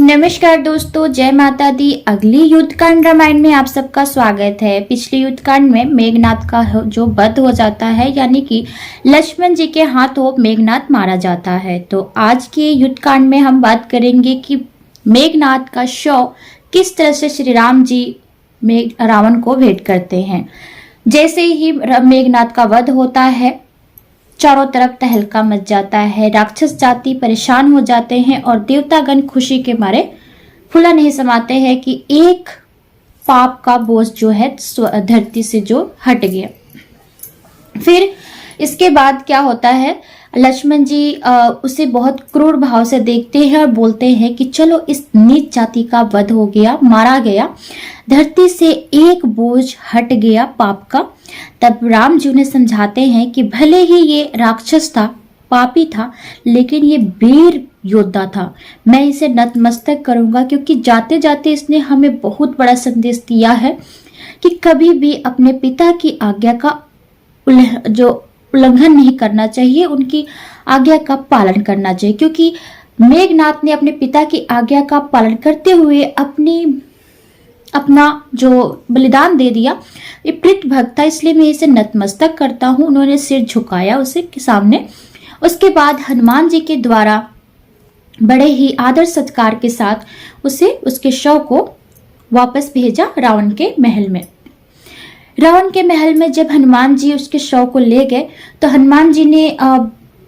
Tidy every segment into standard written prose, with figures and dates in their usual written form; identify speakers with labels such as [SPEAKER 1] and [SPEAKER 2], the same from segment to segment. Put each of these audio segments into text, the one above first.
[SPEAKER 1] नमस्कार दोस्तों, जय माता दी। अगली युद्ध कांड रामायण में आप सबका स्वागत है। पिछले युद्ध कांड में मेघनाद का जो वध हो जाता है, यानी कि लक्ष्मण जी के हाथों मेघनाद मारा जाता है। तो आज के युद्ध कांड में हम बात करेंगे कि मेघनाद का शव किस तरह से श्री राम जी रावण को भेंट करते हैं। जैसे ही मेघनाद का वध होता है, चारों तरफ तहलका मच जाता है, राक्षस जाति परेशान हो जाते हैं और देवतागण खुशी के मारे फूला नहीं समाते हैं कि एक पाप का बोझ जो है धरती से जो हट गया। फिर इसके बाद क्या होता है, लक्ष्मण जी उसे बहुत क्रूर भाव से देखते हैं और बोलते हैं कि चलो इस नीच जाति का वध हो गया, मारा गया, धरती से एक बोझ हट गया पाप का। तब राम जी उन्हें समझाते हैं कि भले ही ये राक्षस था, पापी था, लेकिन ये वीर योद्धा था। मैं इसे नतमस्तक करूंगा, क्योंकि जाते जाते इसने हमें बहुत बड़ा संदेश दिया है कि कभी भी अपने पिता की आज्ञा का उल्लंघन नहीं करना चाहिए, उनकी आज्ञा का पालन करना चाहिए। क्योंकि मेघनाद ने अपने पिता की आज्ञा का पालन करते हुए अपना जो बलिदान दे दिया, ये प्रीत भक्त था, इसलिए मैं इसे नतमस्तक करता हूँ। उन्होंने सिर झुकाया उसे के सामने। उसके बाद हनुमान जी के द्वारा बड़े ही आदर सत्कार के साथ उसके शव को वापस भेजा रावण के महल में। रावण के महल में जब हनुमान जी उसके शव को ले गए, तो हनुमान जी ने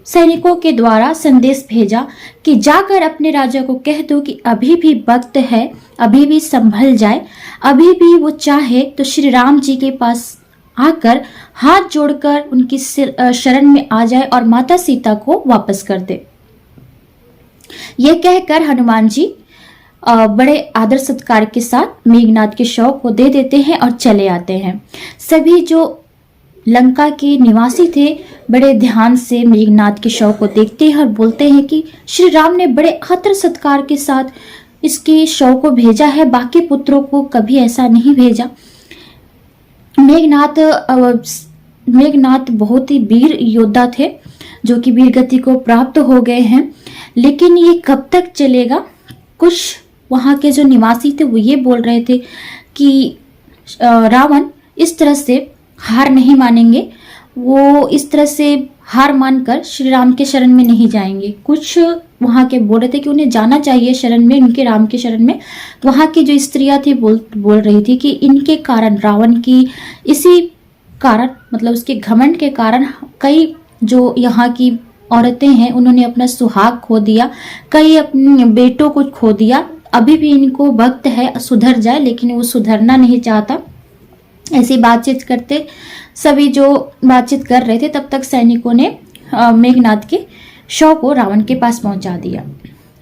[SPEAKER 1] सैनिकों के द्वारा संदेश भेजा कि जाकर अपने राजा को कह दो कि अभी भी वक्त है, अभी भी संभल जाए, अभी भी वो चाहे तो श्री राम जी के पास आकर हाथ जोड़कर उनकी शरण में आ जाए और माता सीता को वापस कर दे। यह कहकर हनुमान जी बड़े आदर सत्कार के साथ मेघनाद के शव को दे देते हैं और चले आते हैं। सभी जो लंका के निवासी थे बड़े ध्यान से मेघनाद के शव को देखते हैं और बोलते हैं कि श्री राम ने बड़े आदर सत्कार के साथ इसके शव को भेजा है, बाकी पुत्रों को कभी ऐसा नहीं भेजा। मेघनाद बहुत ही वीर योद्धा थे, जो कि वीर गति को प्राप्त हो गए हैं, लेकिन ये कब तक चलेगा। कुछ वहां के जो निवासी थे वो ये बोल रहे थे कि रावण इस तरह से हार नहीं मानेंगे, वो इस तरह से हार मानकर श्री राम के शरण में नहीं जाएंगे। कुछ वहां के बोल रहे थे कि उन्हें जाना चाहिए शरण में, उनके राम के शरण में। तो वहां की जो स्त्रियां थी बोल रही थी कि इनके कारण, रावण की इसी कारण, मतलब उसके घमंड के कारण कई जो यहाँ की औरतें हैं उन्होंने अपना सुहाग खो दिया, कई अपने बेटों को खो दिया। अभी भी इनको वक्त है सुधर जाए, लेकिन वो सुधरना नहीं चाहता। ऐसी बातचीत करते सभी जो बातचीत कर रहे थे, तब तक सैनिकों ने मेघनाद के शव को रावण के पास पहुंचा दिया।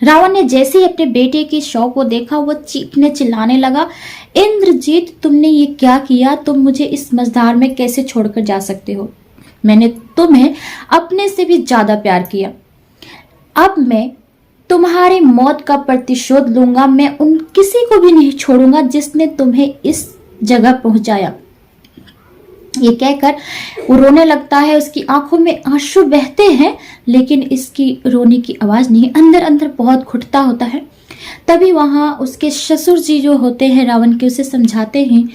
[SPEAKER 1] रावण ने जैसे ही अपने बेटे के शव को देखा, वो चीखने चिल्लाने लगा, इंद्रजीत तुमने ये क्या किया? तुम मुझे इस मझधार में कैसे छोड़कर जा सकते हो? मैंने तुम्हें अपने से भी ज्यादा प्यार किया। अब मैं तुम्हारी मौत का प्रतिशोध लूंगा। मैं उन किसी को भी नहीं छोड़ूंगा जिसने तुम्हें इस जगह पहुंचाया। ये कहकर वो रोने लगता है, उसकी आंखों में आंसू बहते हैं, लेकिन इसकी रोने की आवाज नहीं, अंदर अंदर बहुत घुटता होता है। तभी वहां उसके ससुर जी जो होते हैं रावण के, उसे समझाते हैं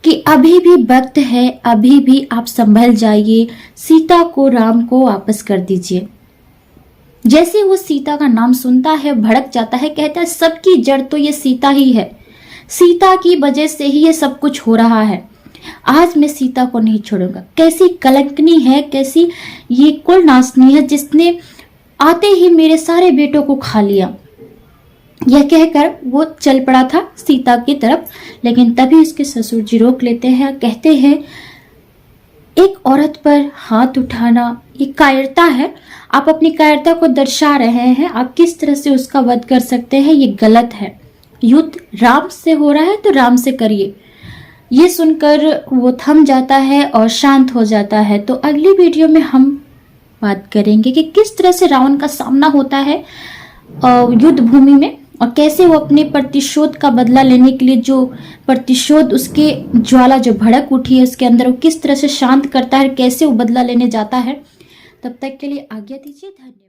[SPEAKER 1] कि अभी भी वक्त है, अभी भी आप संभल जाइए, सीता को, राम को वापस कर दीजिए। जैसे वो सीता का नाम सुनता है भड़क जाता है, कहता है सबकी जड़ तो ये सीता ही है, सीता की वजह से ही ये सब कुछ हो रहा है। आज मैं सीता को नहीं छोड़ूंगा। कैसी कलंकनी है, कैसी ये कुलनाशनी है, जिसने आते ही मेरे सारे बेटों को खा लिया। यह कहकर वो चल पड़ा था सीता की तरफ, लेकिन तभी उसके ससुर जी रोक लेते हैं, कहते हैं एक औरत पर हाथ उठाना ये कायरता है, आप अपनी कायरता को दर्शा रहे हैं, आप किस तरह से उसका वध कर सकते हैं, ये गलत है। युद्ध राम से हो रहा है तो राम से करिए। ये सुनकर वो थम जाता है और शांत हो जाता है। तो अगली वीडियो में हम बात करेंगे कि किस तरह से रावण का सामना होता है युद्ध भूमि में, और कैसे वो अपने प्रतिशोध का बदला लेने के लिए, जो प्रतिशोध उसके ज्वाला जो भड़क उठी है उसके अंदर, वो किस तरह से शांत करता है, कैसे वो बदला लेने जाता है। तब तक के लिए आज्ञा दीजिए। धन्यवाद।